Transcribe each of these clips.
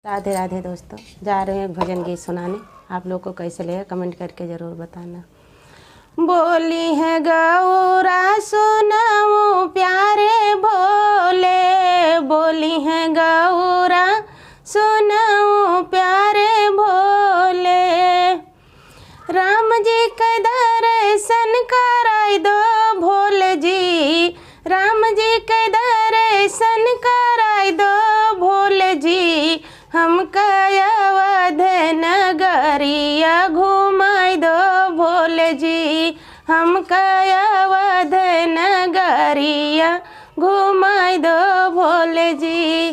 राधे राधे दोस्तों, जा रहे हैं एक भजन गीत सुनाने। आप लोग को कैसे लगे कमेंट करके ज़रूर बताना। बोली है गौरा सुनाऊं प्यारे भोले, बोली है गौरा सुनाऊं प्यारे भोले। राम जी के दर्शन कराई दो भोले जी, राम जी के दर्शन कराई दो भोले जी। हमका अवध नगरिया घुमाई दो भोले जी, हमका अवध नगरिया घुमाई दो भोले जी।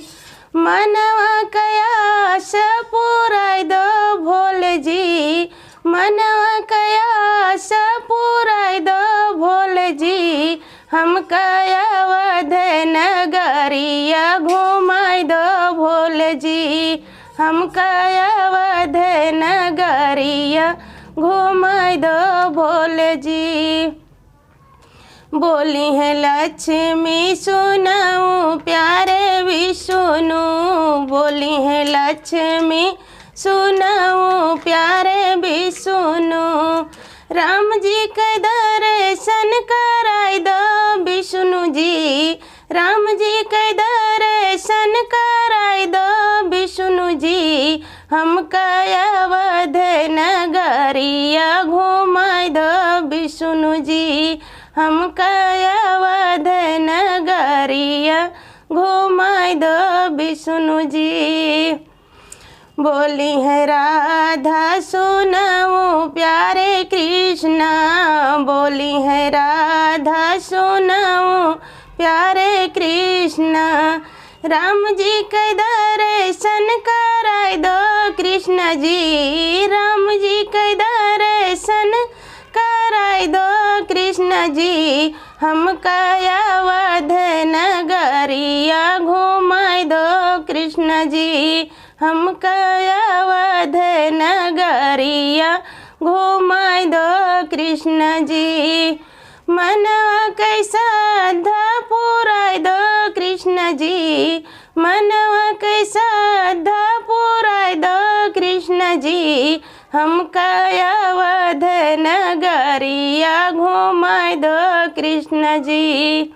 मनवा कयास पुराई दो भोले जी, मनवा कयास पुराई दो भोले जी। हमका अवध नगरिया घुमाई दो भोले जी, हमका अवध नगरिया घुमाई दो भोले जी। बोली है लक्ष्मी सुनाऊं प्यारे विष्णु, बोली है लक्ष्मी सुनाऊं प्यारे विष्णु। राम जी के दर्शन कराई दो विष्णु जी, राम जी के दर्शन कराई दो विष्णु जी। हमका अवध नगरिया घुमाई दो विष्णु जी, हमका अवध नगरिया घुमाई दो विष्णु जी। बोली है राधा सुनाऊं प्यारे कृष्णा, बोली है राधा सुनाऊं प्यारे कृष्णा। राम जी के दर्शन कराई दो कृष्ण जी, राम जी के दर्शन कराई दो कृष्ण जी। हमका अवध नगरिया घुमाई दो कृष्ण जी, हमका अवध नगरिया घुमाई दो कृष्ण जी। मनवा कैसा धा पुराई दो कृष्ण जी, मनवा कैसा धा पुराई दो कृष्ण जी। हमका अवध नगरिया घुमाई दो कृष्ण जी।